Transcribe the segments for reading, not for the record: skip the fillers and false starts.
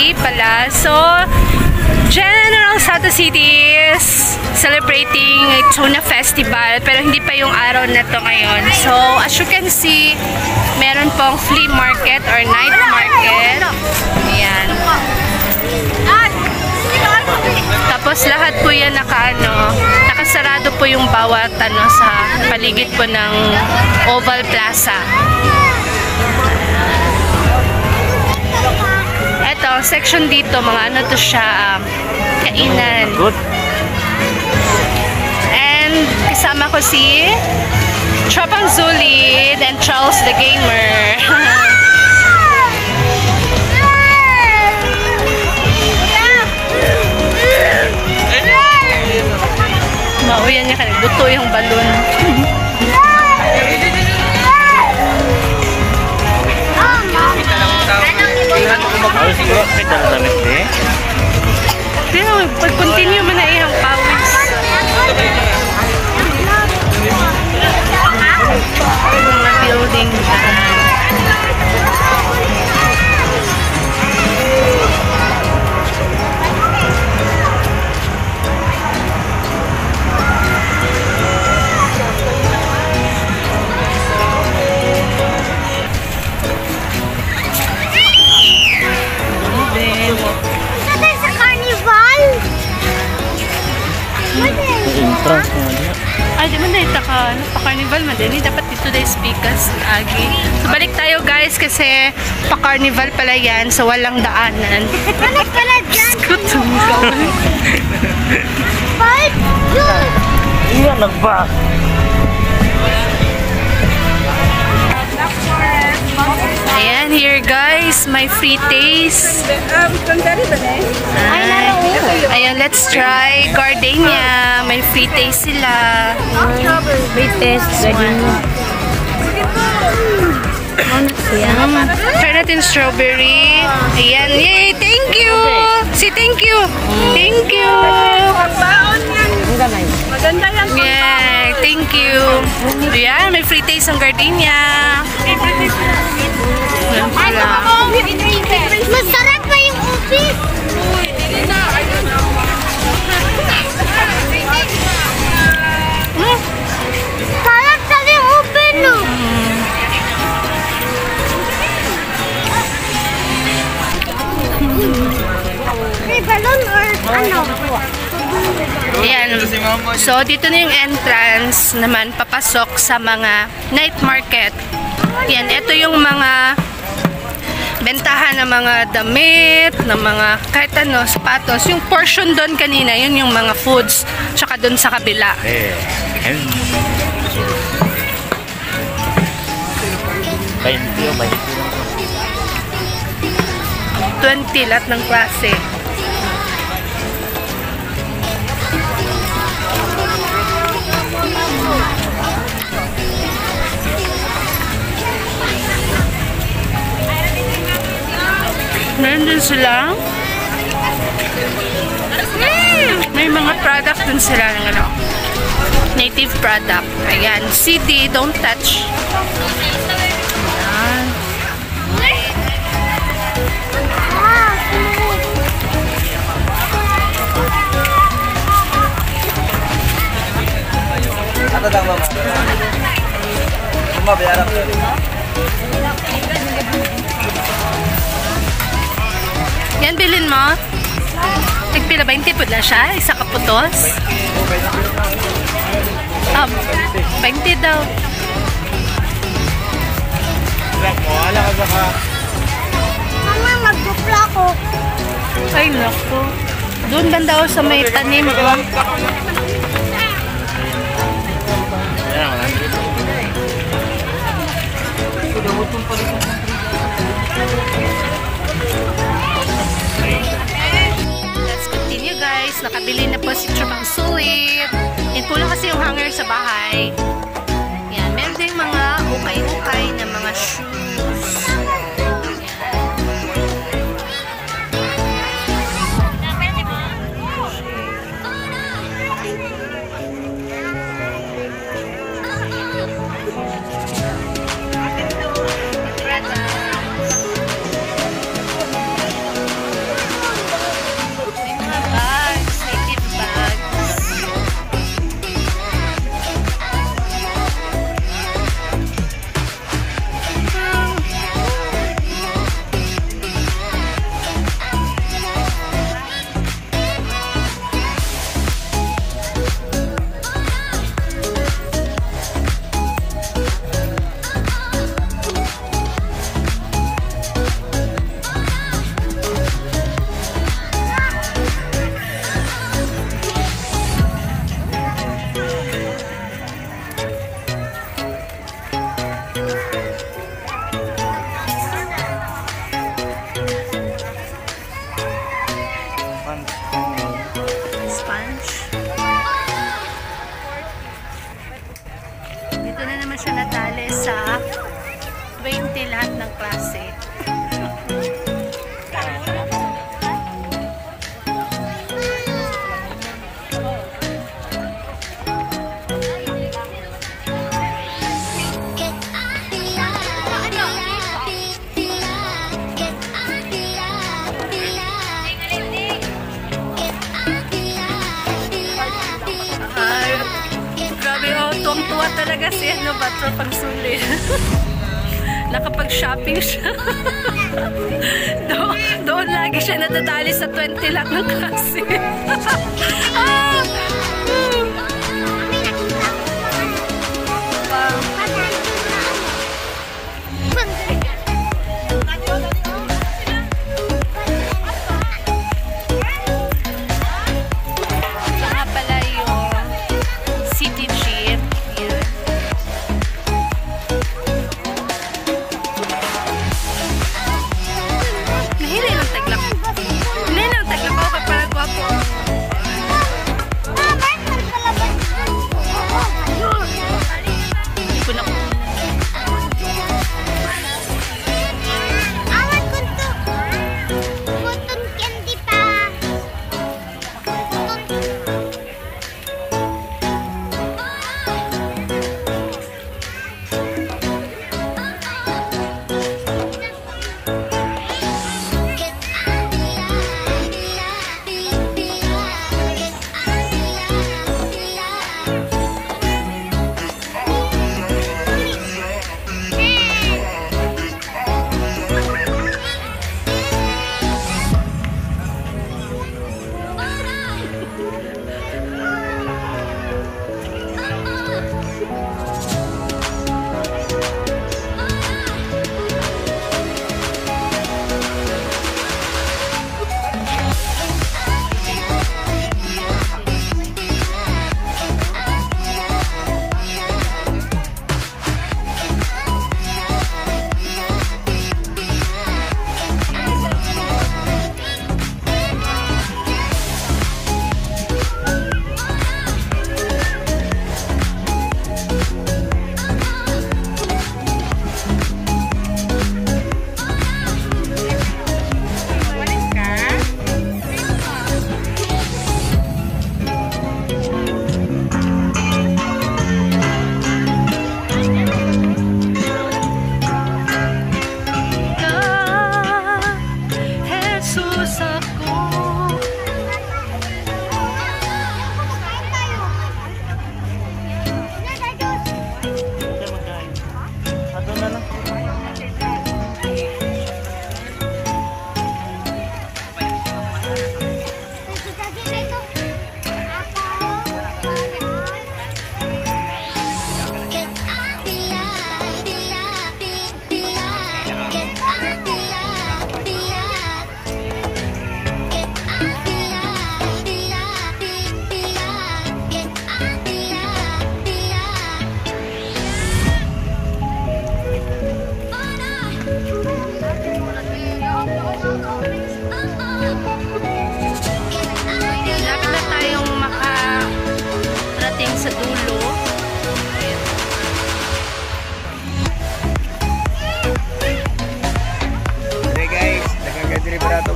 Day pala. So, General Santos City is celebrating a tuna festival, pero hindi pa yung araw na to ngayon. So, as you can see, meron pong flea market or night market. Ayan. Tapos lahat po yan nakasarado po yung bawat sa paligid po ng Oval Plaza. Ito, section dito, mga to siya, kainan. And kasama ko si Tropang Zulid and Charles the Gamer. Mauyan niya ka, buto yung balon. Pero pag-continue mo na ihang pawis. Mga building. Ay, di man dahil pa-carnival madali. Dapat dito dahil speakers agi. So, balik tayo guys kasi pa-carnival pala yan. So, walang daanan. Balik pala dyan. Skutungaw. Balik yun. Iya, nagba. Ayan, here guys, my free taste. Ayan, let's try gardenia. May free taste sila. Free taste, gardenia. Try natin strawberry. Ayan, yay, thank you. Si thank you. Thank you. Maganda yan. Yeah, thank you. Ayan, may free taste ang gardenia. Masarap pa yung upis. Sarap tali yung upis, no? May balon or ano? Ayan. So, dito na yung entrance naman papasok sa mga night market. Ayan, ito yung mga bentahan ng mga damit, ng mga kahit ano, sapatos. Yung portion doon kanina, yun yung mga foods. Tsaka doon sa kabila. 20 lahat ng klase. Meron din sila. May mga product din sila ng native product. Ayan. CD, don't touch. Ayan. Ano daw, mama? Mama, bayaran ko. Yan, bilhin mo. Nagpila 20 po na siya. Isa kaputos. 20 daw. Wala ka ba? Mama, magdupla ko. Ay, naku. Doon banda ako sa may tanim. Let's continue guys. Nakabili na po si Tropang Zulid. Yan po lang kasi yung hanger sa bahay. Yan. Meron din mga ukay-ukay na mga shoes. 20 lahat ng klase. Grabe, oh, tuwang-tuwa talaga si ano ba, Tropang Suli. Nakapag-shopping siya. Doon lagi siya natatali sa 20 lang ng klase. Ah!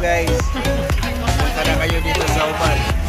guys. Punta na kayo dito sa Uban.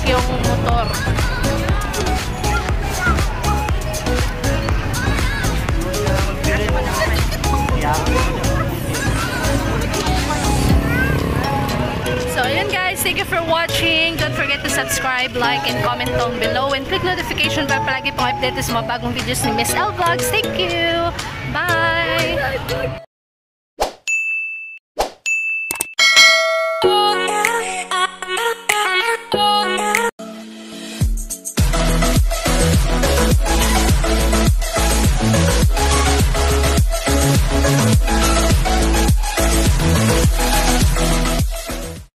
yung motor. So, ayun guys. Thank you for watching. Don't forget to subscribe, like, and comment down below. And click notification para palagi pong update sa mga bagong videos ni Miss L Vlogs. Thank you! Bye!